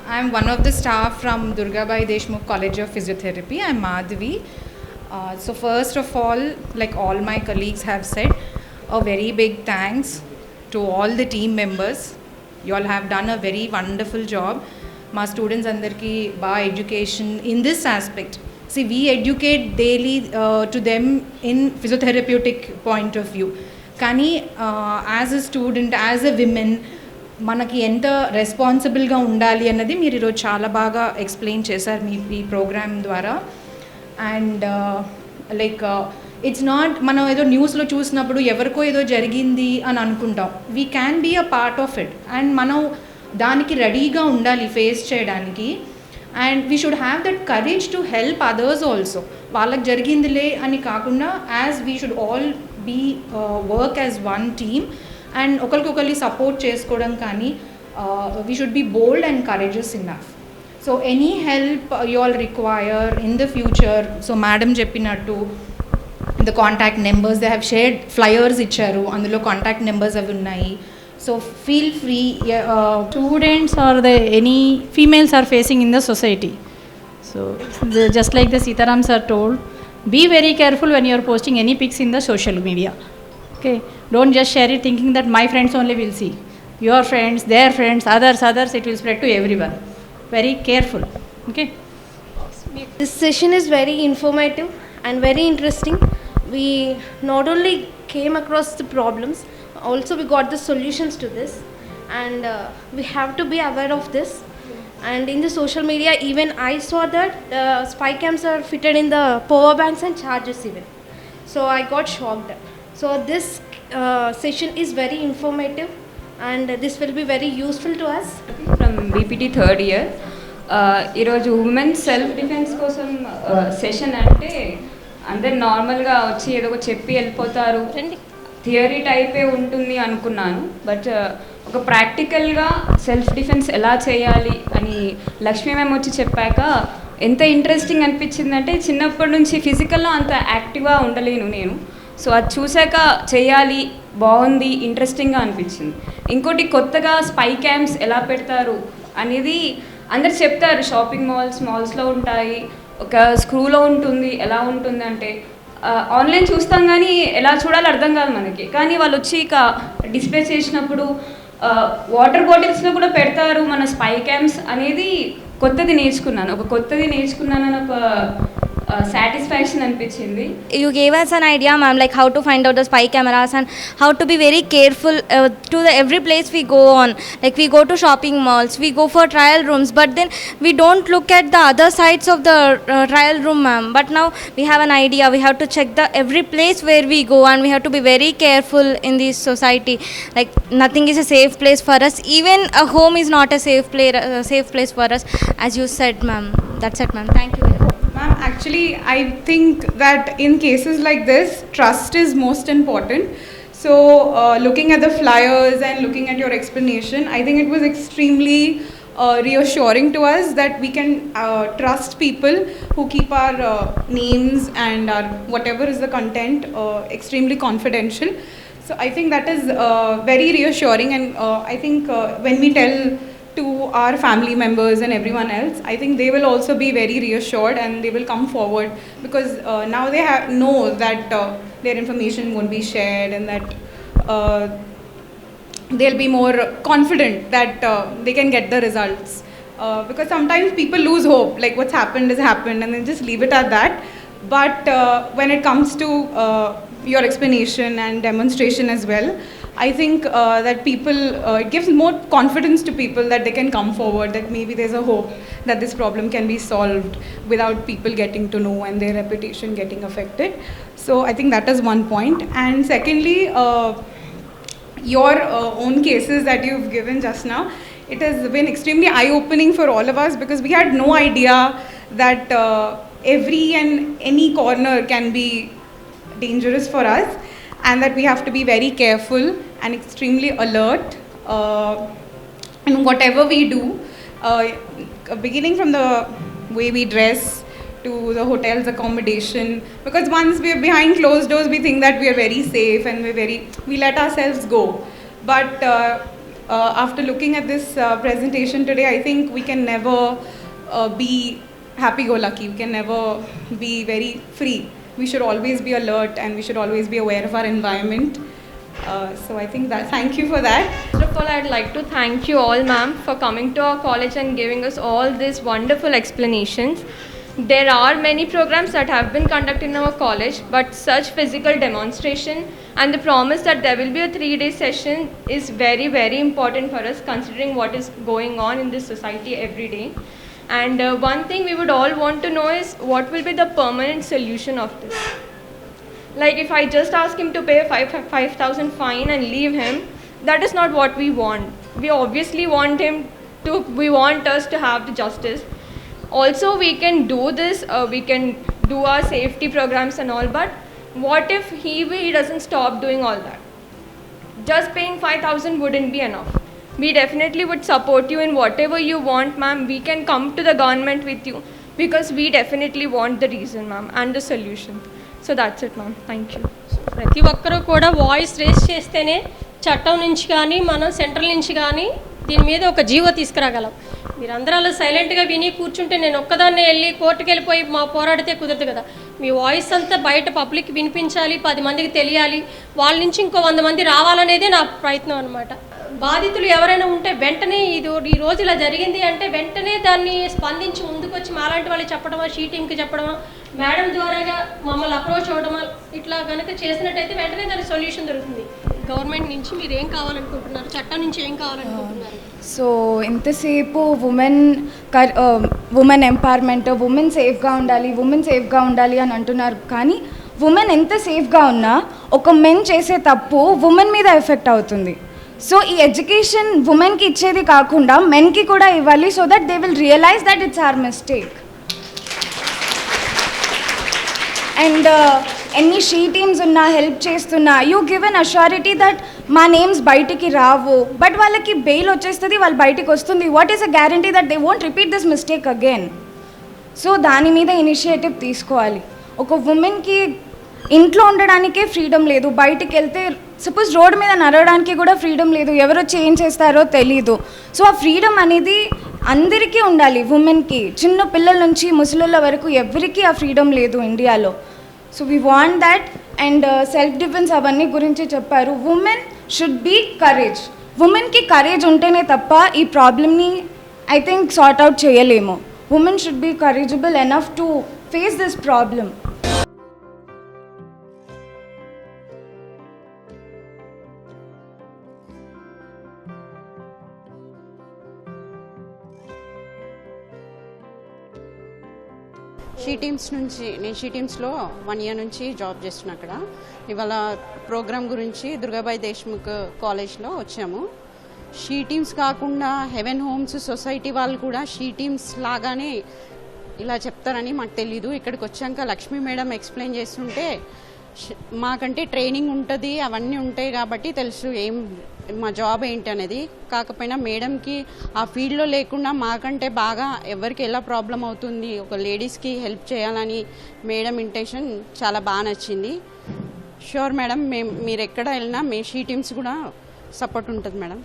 I'm one of the staff from Durgabai Deshmukh College of Physiotherapy. I'm Madhavi. So first of all, like all my colleagues have said, a very big thanks to all the team members. You all have done a very wonderful job. My students andarki ba education in this aspect. See, we educate daily to them in physiotherapeutic point of view. Kani as a student, as a woman, మనకి ఎంత రెస్పాన్సిబుల్గా ఉండాలి అన్నది మీరు ఈరోజు చాలా బాగా explain చేశారు మీ ఈ ప్రోగ్రామ్ ద్వారా. అండ్ లైక్ ఇట్స్ నాట్ మనం ఏదో న్యూస్లో చూసినప్పుడు ఎవరికో ఏదో జరిగింది అని అనుకుంటాం. We can be a part of it and మనం దానికి రెడీగా ఉండాలి ఫేస్ చేయడానికి. And we should have that courage to help others also. వాళ్ళకి జరిగిందిలే అని కాకుండా as we should all be work as one team and ఒకరికొకరిని సపోర్ట్ చేసుకోవడం కానీ we should be bold and courageous enough. So any help you all require in the future, so madam చెప్పినట్టు the contact numbers they have shared, flyers ఇచ్చారు, అందులో contact numbers అవి ఉన్నాయి. So feel free. Students or any females are facing in the society. So just like the Sitaram sir told, be very careful when you are posting any pics in the social media. Okay, don't just share it thinking that my friends only will see. Your friends, their friends, others, it will spread to everyone. Very careful. Okay. This session is very informative and very interesting. We not only came across the problems, also we got the solutions to this, and we have to be aware of this. And in the social media, even I saw that spy cams are fitted in the power banks and chargers even. So I got shocked. So this session is very informative and this will be very useful to us. From BPT third year, ఈరోజు women's self defence కోసం session అంటే అందరు నార్మల్గా వచ్చి ఏదో చెప్పి వెళ్ళిపోతారు, theory టైపే ఉంటుంది అనుకున్నాను. బట్ ఒక ప్రాక్టికల్గా సెల్ఫ్ డిఫెన్స్ ఎలా చేయాలి అని లక్ష్మీ మ్యామ్ వచ్చి చెప్పాక ఎంత ఇంట్రెస్టింగ్ అనిపించిందంటే, చిన్నప్పటి నుంచి ఫిజికల్లో అంత యాక్టివ్గా ఉండలేను నేను. సో అది చూశాక చేయాలి, బాగుంది, ఇంట్రెస్టింగ్గా అనిపించింది. ఇంకోటి కొత్తగా స్పై క్యామ్స్ ఎలా పెడతారు అనేది అందరు చెప్తారు. షాపింగ్ మాల్స్లో ఉంటాయి, ఒక స్క్రూలో ఉంటుంది, ఎలా ఉంటుంది అంటే ఆన్లైన్ చూస్తాం కానీ ఎలా చూడాలో అర్థం కాదు మనకి. కానీ వాళ్ళు వచ్చి ఇక డిస్ప్లే చేసినప్పుడు వాటర్ బాటిల్స్లో కూడా పెడతారు మన స్పై క్యామ్స్ అనేది కొత్తది నేర్చుకున్నాను ఒక satisfaction అనిపించింది. You gave us an idea, ma'am, like how to find out the spy cameras and how to be very careful to every place we go on. Like we go to shopping malls, we go for trial rooms, but then we don't look at the other sides of the trial room, ma'am. But now we have an idea. We have to check the every place where we go, and we have to be very careful in this society. Like nothing is a safe place for us. Even a home is not a safe place for us, as you said, ma'am. That's it, ma'am. Thank you. Ma'am, actually, I think that in cases like this, trust is most important. So, looking at the flyers and looking at your explanation, I think it was extremely reassuring to us that we can trust people who keep our names and our whatever is the content extremely confidential. So, I think that is very reassuring, and I think when we tell to our family members and everyone else, I think they will also be very reassured and they will come forward, because now they know that their information won't be shared, and that they'll be more confident that they can get the results. Because sometimes people lose hope, like what's happened has happened and then just leave it at that. But when it comes to your explanation and demonstration as well, I think that people, it gives more confidence to people that they can come forward, that maybe there's a hope that this problem can be solved without people getting to know and their reputation getting affected. So I think that is one point. And secondly, your own cases that you've given just now, it has been extremely eye-opening for all of us, because we had no idea that every and any corner can be dangerous for us, and that we have to be very careful and extremely alert in whatever we do, beginning from the way we dress to the hotel's accommodation. Because once we are behind closed doors, we think that we are very safe and we let ourselves go. But after looking at this presentation today, I think we can never be happy-go-lucky. We can never be very free. We should always be alert and we should always be aware of our environment. So I think that, thank you for that. First of all, I'd like to thank you all, ma'am, for coming to our college and giving us all these wonderful explanations. There are many programs that have been conducted in our college, but such physical demonstration and the promise that there will be a 3-day session is very, very important for us, considering what is going on in this society every day. And one thing we would all want to know is what will be the permanent solution of this. Like if I just ask him to pay a 5,000 fine and leave him, that is not what we want. We obviously want we want us to have the justice. Also, we can do this, we can do our safety programs and all, but what if he doesn't stop doing all that? Just paying 5,000 wouldn't be enough. We definitely would support you in whatever you want, ma'am. We can come to the government with you because we definitely want the reason, ma'am, and the solution. So that's it, ma'am. Thank you. ప్రతి ఒక్కరూ కూడా voice raise చేస్తేనే చట్టం నుంచి కానీ మనం central నుంచి కానీ దీని మీద ఒక జీవో తీసుకురాగలం. మీరందరూ అలా సైలెంట్గా విని కూర్చుంటే నేను ఒక్కదాన్నే వెళ్ళి కోర్టుకు వెళ్ళిపోయి మా పోరాడితే కుదరదు కదా. మీ వాయిస్ అంతా బయట పబ్లిక్ వినిపించాలి, 10 మందికి తెలియాలి, వాళ్ళ నుంచి ఇంకో 100 మంది రావాలనేదే నా ప్రయత్నం అనమాట. బాధితులు ఎవరైనా ఉంటే వెంటనే ఈ రోజు ఇలా జరిగింది అంటే వెంటనే దాన్ని స్పందించి ముందుకు వచ్చి మాలాంటి వాళ్ళు చెప్పడమా, షీటింగ్కి చెప్పడమా, మేడం ద్వారాగా మమ్మల్ని అప్రోచ్ అవ్వడమా, ఇట్లా కనుక చేసినట్టయితే వెంటనే దానికి సొల్యూషన్ దొరుకుతుంది. గవర్నమెంట్ నుంచి మీరు ఏం కావాలనుకుంటున్నారు, చట్టం నుంచి ఏం కావాలనుకుంటున్నారు? సో ఇంతసేపు ఉమెన్ ఎంపవర్మెంట్, ఉమెన్ సేఫ్గా ఉండాలి అని అంటున్నారు. కానీ ఉమెన్ ఎంత సేఫ్గా ఉన్నా ఒక మెన్ చేసే తప్పు ఉమెన్ మీద ఎఫెక్ట్ అవుతుంది. సో ఈ ఎడ్యుకేషన్ ఉమెన్కి ఇచ్చేది కాకుండా మెన్కి కూడా ఇవ్వాలి, so that they will realise that it's our mistake. And ఎన్ని షీ టీమ్స్ ఉన్నా హెల్ప్ చేస్తున్నా, you give an assurity that మా నేమ్స్ బయటికి రావు, బట్ వాళ్ళకి బెయిల్ వచ్చేస్తుంది, వాళ్ళు బయటికి వస్తుంది. What is a guarantee that they won't repeat this mistake again? So దాని మీద ఇనిషియేటివ్ తీసుకోవాలి. ఒక ఉమెన్కి ఇంట్లో ఉండడానికే ఫ్రీడమ్ లేదు, బయటికి వెళ్తే సపోజ్ రోడ్డు మీద నడవడానికి కూడా ఫ్రీడమ్ లేదు, ఎవరు చేంజ్ చేస్తారో తెలీదు. సో ఆ ఫ్రీడమ్ అనేది అందరికీ ఉండాలి, ఉమెన్కి, చిన్న పిల్లల నుంచి ముసలిళ్ళ వరకు ఎవరికీ ఆ ఫ్రీడమ్ లేదు ఇండియాలో. So we want that. And self defence అవన్నీ గురించి చెప్పారు. Women should be courage. ఉమెన్కి కరేజ్ ఉంటేనే తప్ప ఈ ప్రాబ్లమ్ని ఐ థింక్ సార్ట్ అవుట్ చేయలేము. Women should be courageable enough to face this problem. నేను షీ టీమ్స్లో 1 year నుంచి జాబ్ చేస్తున్నా. అక్కడ ఇవాళ ప్రోగ్రామ్ గురించి దుర్గాబాయి దేశ్ముఖ్ కాలేజ్లో వచ్చాము. షీ టీమ్స్ కాకుండా హెవెన్ హోమ్స్ సొసైటీ వాళ్ళు కూడా షీ టీమ్స్ లాగానే ఇలా చెప్తారని మాకు తెలీదు. ఇక్కడికి వచ్చాక లక్ష్మీ మేడం ఎక్స్ప్లెయిన్ చేస్తుంటే మాకంటే ట్రైనింగ్ ఉంటుంది, అవన్నీ ఉంటాయి కాబట్టి తెలుసు మా జాబ్ ఏంటి అనేది. కాకపోయినా మేడంకి ఆ ఫీల్డ్లో లేకుండా మాకంటే బాగా ఎవరికి ఎలా ప్రాబ్లం అవుతుంది, ఒక లేడీస్కి హెల్ప్ చేయాలని మేడం ఇంటెన్షన్ చాలా బాగా నచ్చింది. షూర్ మేడం, మీరు ఎక్కడ వెళ్ళినా షీ టీమ్స్ కూడా సపోర్ట్ ఉంటుంది మేడం.